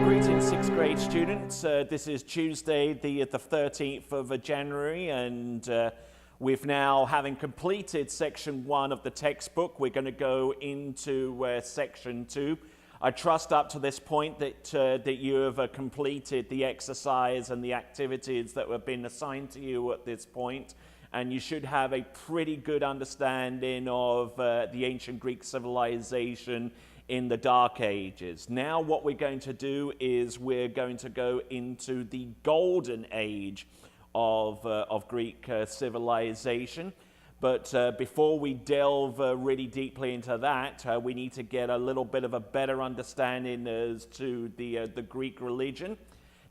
Greetings, sixth grade students. This is Tuesday, the 13th of January, and we've now, having completed section 1 of the textbook, we're going to go into section 2. I trust up to this point that you have completed the exercise and the activities that have been assigned to you at this point, and you should have a pretty good understanding of the ancient Greek civilization in the Dark Ages. Now what we're going to do is we're going to go into the golden age of Greek civilization. But before we delve really deeply into that, we need to get a little bit of a better understanding as to the Greek religion.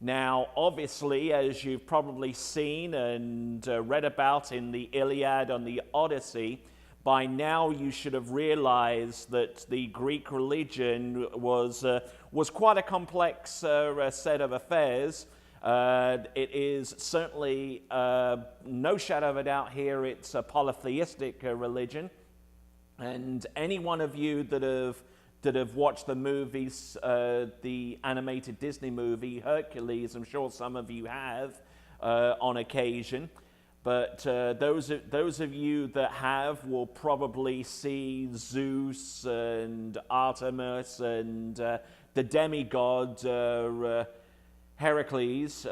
Now, obviously, as you've probably seen and read about in the Iliad and the Odyssey, by now you should have realized that the Greek religion was quite a complex set of affairs. It is certainly, no shadow of a doubt here, it's a polytheistic religion. And any one of you that have watched the movies, the animated Disney movie Hercules, I'm sure some of you have on occasion. But those of you that have will probably see Zeus and Artemis and the demigod Heracles,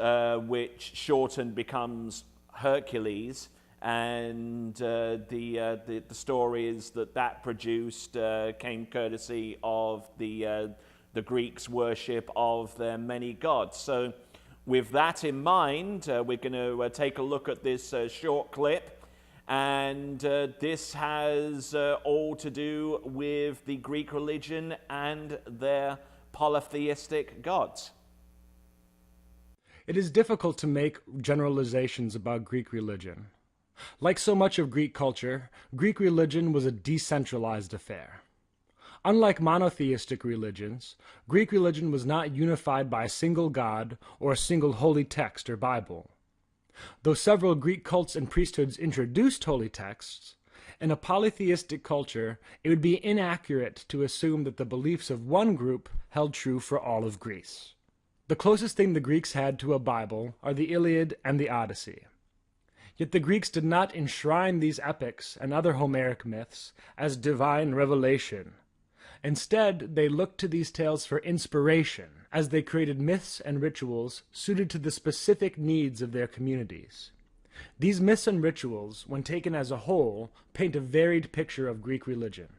which shortened becomes Hercules, and the stories that produced came courtesy of the Greeks' worship of their many gods. So, with that in mind, we're going to take a look at this short clip, and this has all to do with the Greek religion and their polytheistic gods. It is difficult to make generalizations about Greek religion. Like so much of Greek culture, Greek religion was a decentralized affair. Unlike monotheistic religions, Greek religion was not unified by a single god or a single holy text or Bible. Though several Greek cults and priesthoods introduced holy texts, in a polytheistic culture, it would be inaccurate to assume that the beliefs of one group held true for all of Greece. The closest thing the Greeks had to a Bible are the Iliad and the Odyssey. Yet the Greeks did not enshrine these epics and other Homeric myths as divine revelation. Instead, they looked to these tales for inspiration, as they created myths and rituals suited to the specific needs of their communities. These myths and rituals, when taken as a whole, paint a varied picture of Greek religion.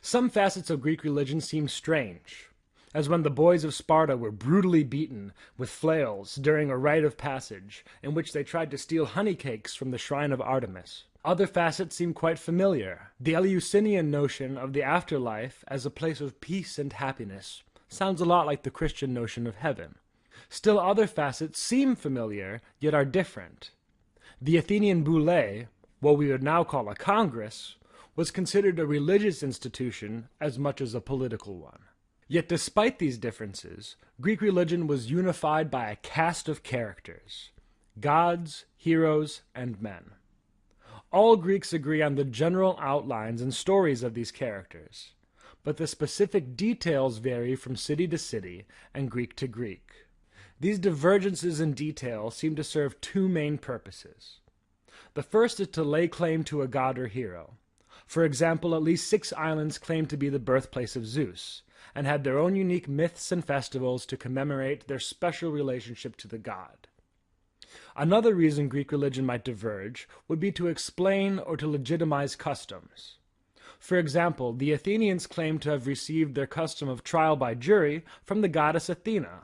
Some facets of Greek religion seem strange, as when the boys of Sparta were brutally beaten with flails during a rite of passage in which they tried to steal honey cakes from the shrine of Artemis. Other facets seem quite familiar. The Eleusinian notion of the afterlife as a place of peace and happiness sounds a lot like the Christian notion of heaven. Still other facets seem familiar, yet are different. The Athenian boule, what we would now call a congress, was considered a religious institution as much as a political one. Yet despite these differences, Greek religion was unified by a cast of characters: gods, heroes, and men. All Greeks agree on the general outlines and stories of these characters, but the specific details vary from city to city and Greek to Greek. These divergences in detail seem to serve two main purposes. The first is to lay claim to a god or hero. For example, at least 6 islands claim to be the birthplace of Zeus, and had their own unique myths and festivals to commemorate their special relationship to the god. Another reason Greek religion might diverge would be to explain or to legitimize customs. For example, the Athenians claim to have received their custom of trial by jury from the goddess Athena,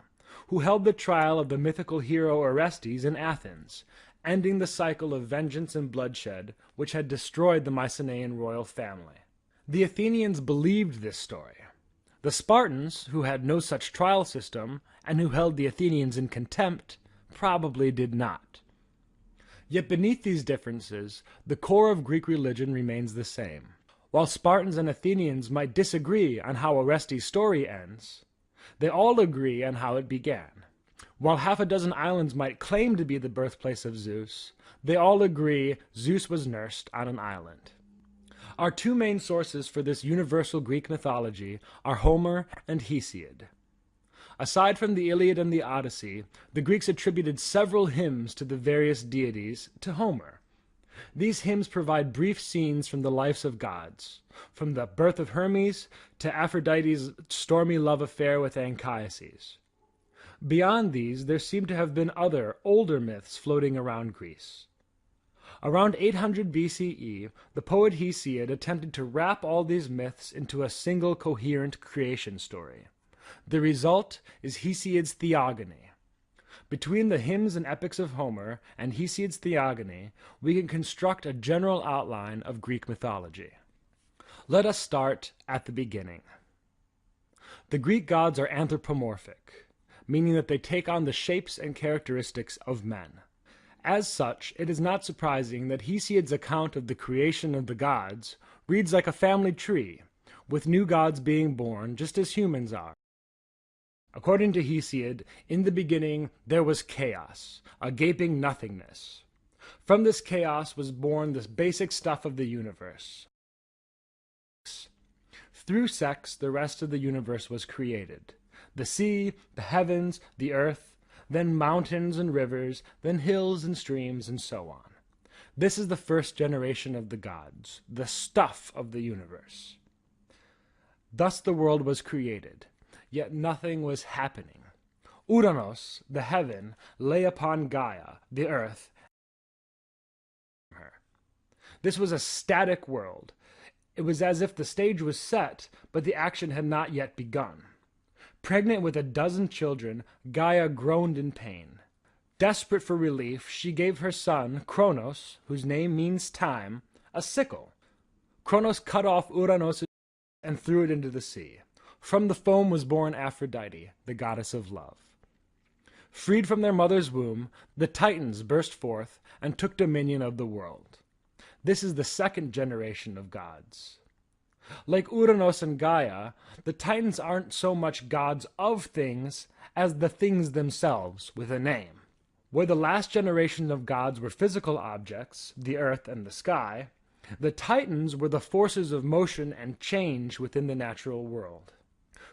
who held the trial of the mythical hero Orestes in Athens, ending the cycle of vengeance and bloodshed which had destroyed the Mycenaean royal family. The Athenians believed this story. The Spartans, who had no such trial system and who held the Athenians in contempt, probably did not. Yet beneath these differences, the core of Greek religion remains the same. While Spartans and Athenians might disagree on how Orestes' story ends, they all agree on how it began. While half a dozen islands might claim to be the birthplace of Zeus, they all agree Zeus was nursed on an island. Our two main sources for this universal Greek mythology are Homer and Hesiod. Aside from the Iliad and the Odyssey, the Greeks attributed several hymns to the various deities to Homer. These hymns provide brief scenes from the lives of gods, from the birth of Hermes to Aphrodite's stormy love affair with Anchises. Beyond these, there seem to have been other, older myths floating around Greece. Around 800 BCE, the poet Hesiod attempted to wrap all these myths into a single coherent creation story. The result is Hesiod's Theogony. Between the hymns and epics of Homer and Hesiod's Theogony, we can construct a general outline of Greek mythology. Let us start at the beginning. The Greek gods are anthropomorphic, meaning that they take on the shapes and characteristics of men. As such, it is not surprising that Hesiod's account of the creation of the gods reads like a family tree, with new gods being born just as humans are. According to Hesiod, in the beginning there was chaos, a gaping nothingness. From this chaos was born the basic stuff of the universe. Through sex, the rest of the universe was created. The sea, the heavens, the earth, then mountains and rivers, then hills and streams, and so on. This is the first generation of the gods, the stuff of the universe. Thus the world was created, yet nothing was happening. Uranos, the heaven, lay upon Gaia, the earth. This was a static world. It was as if the stage was set, but the action had not yet begun. Pregnant with a dozen children, Gaia groaned in pain. Desperate for relief, she gave her son, Kronos, whose name means time, a sickle. Kronos cut off Uranos and threw it into the sea. From the foam was born Aphrodite, the goddess of love. Freed from their mother's womb, the Titans burst forth and took dominion of the world. This is the second generation of gods. Like Uranos and Gaia, the Titans aren't so much gods of things as the things themselves with a name. Where the last generation of gods were physical objects, the earth and the sky, the Titans were the forces of motion and change within the natural world.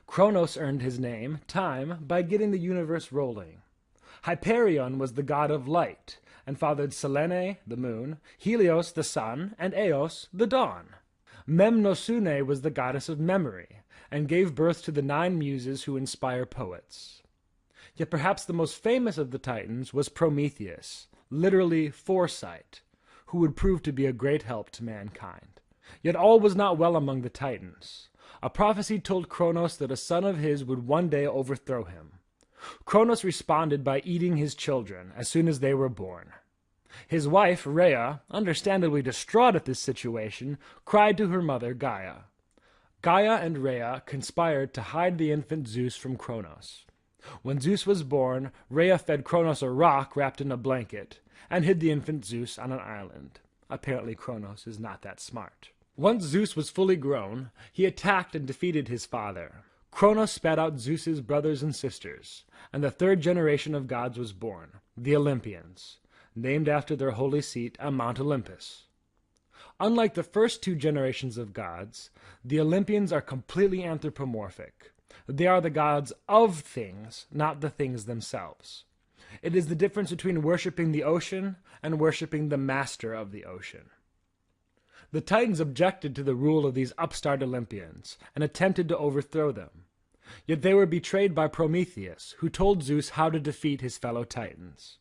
Kronos earned his name, time, by getting the universe rolling. Hyperion was the god of light, and fathered Selene, the moon, Helios, the sun, and Eos, the dawn. Memnosune was the goddess of memory, and gave birth to the 9 muses who inspire poets. Yet perhaps the most famous of the Titans was Prometheus, literally foresight, who would prove to be a great help to mankind. Yet all was not well among the Titans. A prophecy told Kronos that a son of his would one day overthrow him. Kronos responded by eating his children as soon as they were born. His wife, Rhea, understandably distraught at this situation, cried to her mother, Gaia. Gaia and Rhea conspired to hide the infant Zeus from Kronos. When Zeus was born, Rhea fed Kronos a rock wrapped in a blanket, and hid the infant Zeus on an island. Apparently Kronos is not that smart. Once Zeus was fully grown, he attacked and defeated his father. Kronos spat out Zeus's brothers and sisters, and the third generation of gods was born, the Olympians, named after their holy seat on Mount Olympus. Unlike the first 2 generations of gods, the Olympians are completely anthropomorphic. They are the gods of things, not the things themselves. It is the difference between worshipping the ocean and worshipping the master of the ocean. The Titans objected to the rule of these upstart Olympians and attempted to overthrow them. Yet they were betrayed by Prometheus, who told Zeus how to defeat his fellow Titans.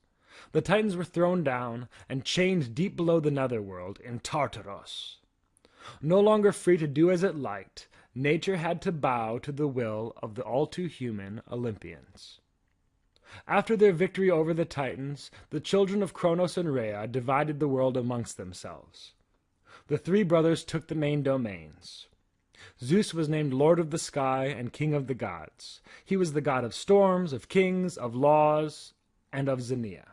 The Titans were thrown down and chained deep below the netherworld in Tartaros. No longer free to do as it liked, nature had to bow to the will of the all-too-human Olympians. After their victory over the Titans, the children of Kronos and Rhea divided the world amongst themselves. The 3 brothers took the main domains. Zeus was named Lord of the Sky and King of the Gods. He was the god of storms, of kings, of laws, and of Xenia.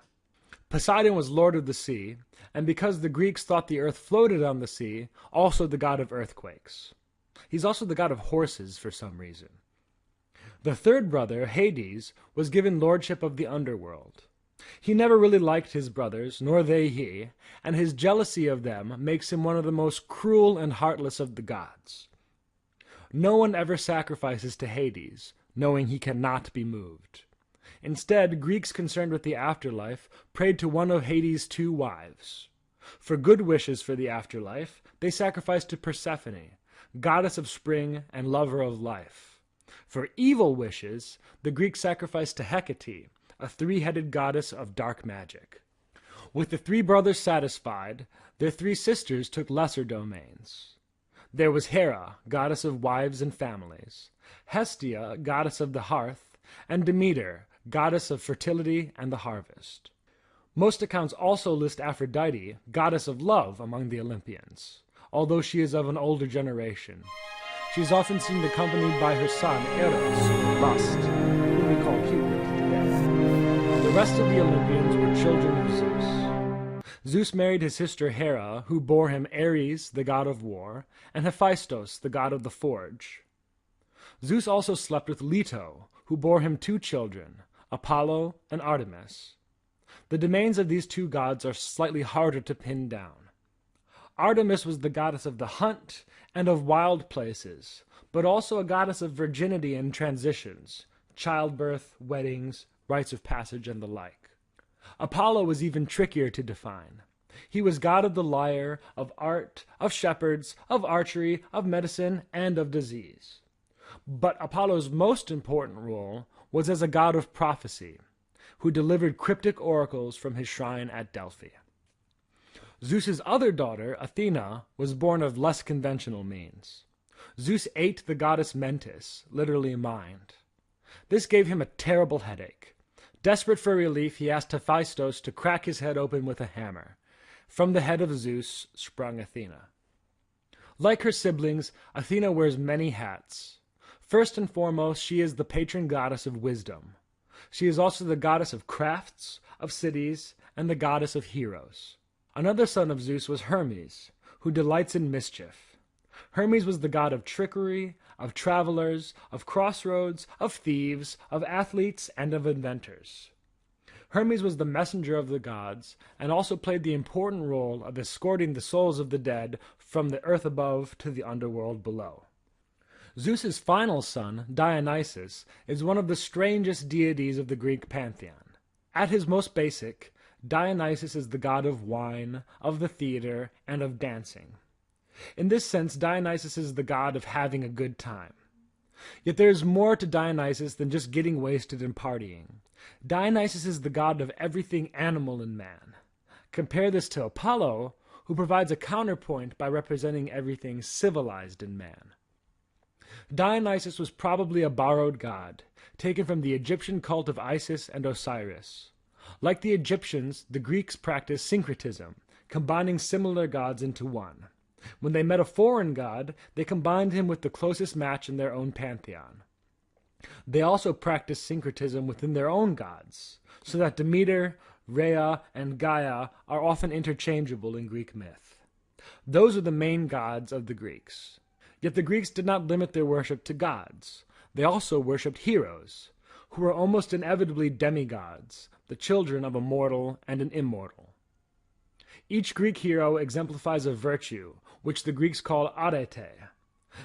Poseidon was Lord of the Sea, and because the Greeks thought the earth floated on the sea, also the god of earthquakes. He's also the god of horses for some reason. The 3rd brother, Hades, was given lordship of the underworld. He never really liked his brothers, nor they he, and his jealousy of them makes him one of the most cruel and heartless of the gods. No one ever sacrifices to Hades, knowing he cannot be moved. Instead, Greeks concerned with the afterlife prayed to one of Hades' two wives. For good wishes for the afterlife, they sacrificed to Persephone, goddess of spring and lover of life. For evil wishes, the Greeks sacrificed to Hecate, a three-headed goddess of dark magic. With the three brothers satisfied, their three sisters took lesser domains. There was Hera, goddess of wives and families, Hestia, goddess of the hearth, and Demeter, goddess of fertility and the harvest. Most accounts also list Aphrodite, goddess of love, among the Olympians, although she is of an older generation. She is often seen accompanied by her son Eros, or Lust, whom we call Cupid today. The rest of the Olympians were children of Zeus. Zeus married his sister Hera, who bore him Ares, the god of war, and Hephaestus, the god of the forge. Zeus also slept with Leto, who bore him two children, Apollo and Artemis. The domains of these two gods are slightly harder to pin down. Artemis was the goddess of the hunt and of wild places, but also a goddess of virginity and transitions, childbirth, weddings, rites of passage, and the like. Apollo was even trickier to define. He was god of the lyre, of art, of shepherds, of archery, of medicine, and of disease. But Apollo's most important role was as a god of prophecy, who delivered cryptic oracles from his shrine at Delphi. Zeus's other daughter, Athena, was born of less conventional means. Zeus ate the goddess Mentis, literally mind. This gave him a terrible headache. Desperate for relief, he asked Hephaestus to crack his head open with a hammer. From the head of Zeus sprung Athena. Like her siblings, Athena wears many hats. First and foremost, she is the patron goddess of wisdom. She is also the goddess of crafts, of cities, and the goddess of heroes. Another son of Zeus was Hermes, who delights in mischief. Hermes was the god of trickery, of travelers, of crossroads, of thieves, of athletes, and of inventors. Hermes was the messenger of the gods, and also played the important role of escorting the souls of the dead from the earth above to the underworld below. Zeus's final son, Dionysus, is one of the strangest deities of the Greek pantheon. At his most basic, Dionysus is the god of wine, of the theater, and of dancing. In this sense, Dionysus is the god of having a good time. Yet there is more to Dionysus than just getting wasted and partying. Dionysus is the god of everything animal in man. Compare this to Apollo, who provides a counterpoint by representing everything civilized in man. Dionysus was probably a borrowed god, taken from the Egyptian cult of Isis and Osiris. Like the Egyptians, the Greeks practiced syncretism, combining similar gods into one. When they met a foreign god, they combined him with the closest match in their own pantheon. They also practiced syncretism within their own gods, so that Demeter, Rhea, and Gaia are often interchangeable in Greek myth. Those are the main gods of the Greeks. Yet the Greeks did not limit their worship to gods. They also worshipped heroes, who were almost inevitably demigods, the children of a mortal and an immortal. Each Greek hero exemplifies a virtue, which the Greeks call arete.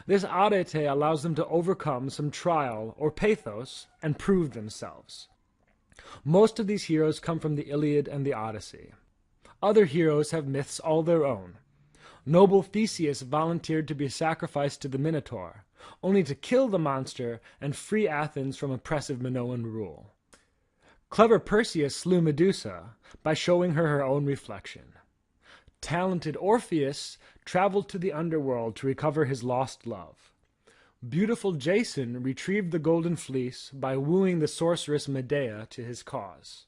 This arete allows them to overcome some trial or pathos and prove themselves. Most of these heroes come from the Iliad and the Odyssey. Other heroes have myths all their own. Noble Theseus volunteered to be sacrificed to the Minotaur, only to kill the monster and free Athens from oppressive Minoan rule. Clever Perseus slew Medusa by showing her her own reflection. Talented Orpheus traveled to the underworld to recover his lost love. Beautiful Jason retrieved the golden fleece by wooing the sorceress Medea to his cause.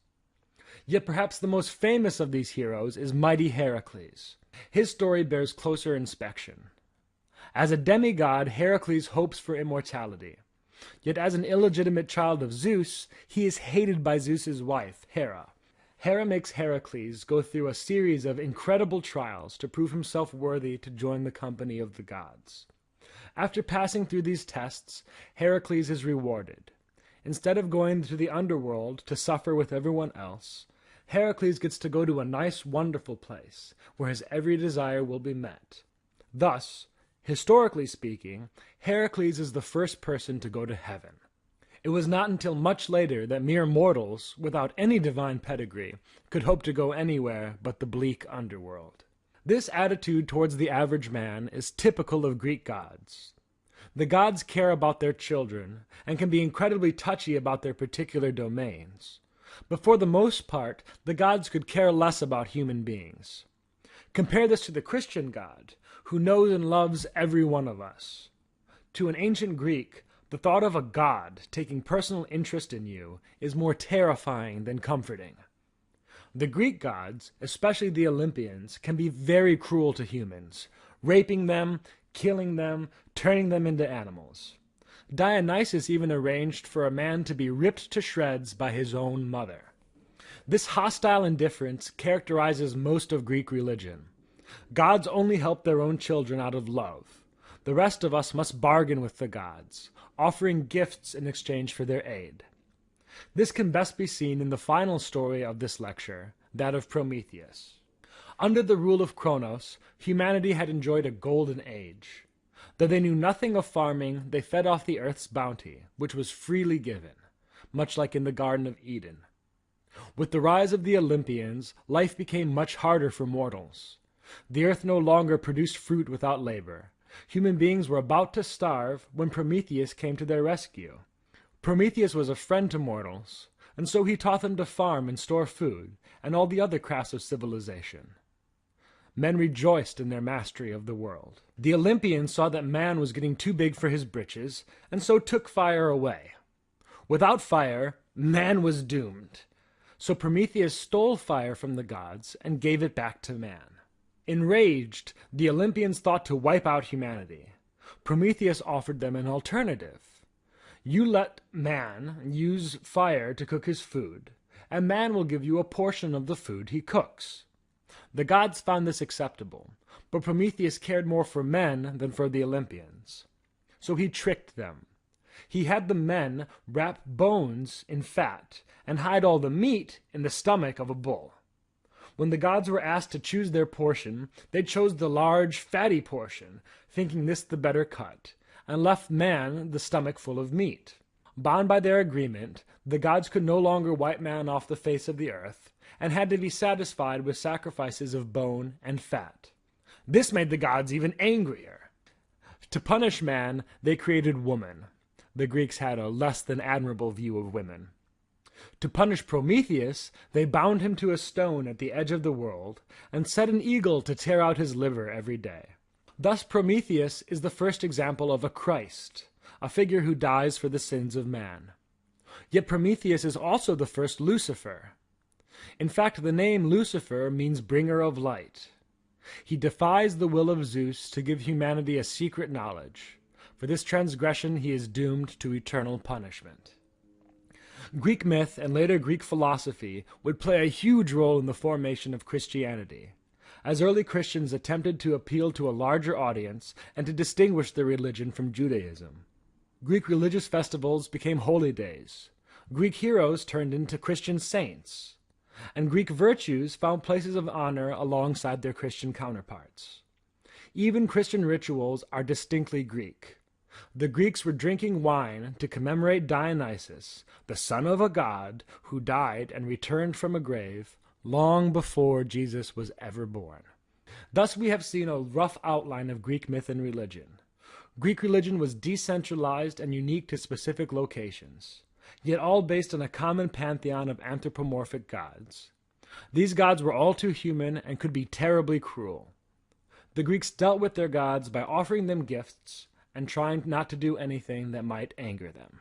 Yet perhaps the most famous of these heroes is mighty Heracles. His story bears closer inspection. As a demigod, Heracles hopes for immortality. Yet as an illegitimate child of Zeus, he is hated by Zeus's wife, Hera. Hera makes Heracles go through a series of incredible trials to prove himself worthy to join the company of the gods. After passing through these tests, Heracles is rewarded. Instead of going to the underworld to suffer with everyone else, Heracles gets to go to a nice, wonderful place, where his every desire will be met. Thus, historically speaking, Heracles is the first person to go to heaven. It was not until much later that mere mortals, without any divine pedigree, could hope to go anywhere but the bleak underworld. This attitude towards the average man is typical of Greek gods. The gods care about their children and can be incredibly touchy about their particular domains. But for the most part, the gods could care less about human beings. Compare this to the Christian God, who knows and loves every one of us. To an ancient Greek, the thought of a god taking personal interest in you is more terrifying than comforting. The Greek gods, especially the Olympians, can be very cruel to humans, raping them, killing them, turning them into animals. Dionysus even arranged for a man to be ripped to shreds by his own mother. This hostile indifference characterizes most of Greek religion. Gods only help their own children out of love. The rest of us must bargain with the gods, offering gifts in exchange for their aid. This can best be seen in the final story of this lecture, that of Prometheus. Under the rule of Kronos, humanity had enjoyed a golden age. Though they knew nothing of farming, they fed off the earth's bounty, which was freely given, much like in the Garden of Eden. With the rise of the Olympians, life became much harder for mortals. The earth no longer produced fruit without labor. Human beings were about to starve when Prometheus came to their rescue. Prometheus was a friend to mortals, and so he taught them to farm and store food, and all the other crafts of civilization. Men rejoiced in their mastery of the world. The Olympians saw that man was getting too big for his britches, and so took fire away. Without fire, man was doomed. So Prometheus stole fire from the gods and gave it back to man. Enraged, the Olympians thought to wipe out humanity. Prometheus offered them an alternative. You let man use fire to cook his food, and man will give you a portion of the food he cooks. The gods found this acceptable, but Prometheus cared more for men than for the Olympians. So he tricked them. He had the men wrap bones in fat and hide all the meat in the stomach of a bull. When the gods were asked to choose their portion, they chose the large, fatty portion, thinking this the better cut, and left man the stomach full of meat. Bound by their agreement, the gods could no longer wipe man off the face of the earth, and had to be satisfied with sacrifices of bone and fat. This made the gods even angrier. To punish man, they created woman. The Greeks had a less than admirable view of women. To punish Prometheus, they bound him to a stone at the edge of the world, and set an eagle to tear out his liver every day. Thus Prometheus is the first example of a Christ, a figure who dies for the sins of man. Yet Prometheus is also the first Lucifer. In fact, the name Lucifer means bringer of light. He defies the will of Zeus to give humanity a secret knowledge. For this transgression he is doomed to eternal punishment. Greek myth and later Greek philosophy would play a huge role in the formation of Christianity, as early Christians attempted to appeal to a larger audience and to distinguish their religion from Judaism. Greek religious festivals became holy days. Greek heroes turned into Christian saints. And Greek virtues found places of honor alongside their Christian counterparts. Even Christian rituals are distinctly Greek. The Greeks were drinking wine to commemorate Dionysus, the son of a god who died and returned from a grave long before Jesus was ever born. Thus we have seen a rough outline of Greek myth and religion. Greek religion was decentralized and unique to specific locations, yet all based on a common pantheon of anthropomorphic gods. These gods were all too human and could be terribly cruel. The Greeks dealt with their gods by offering them gifts and trying not to do anything that might anger them.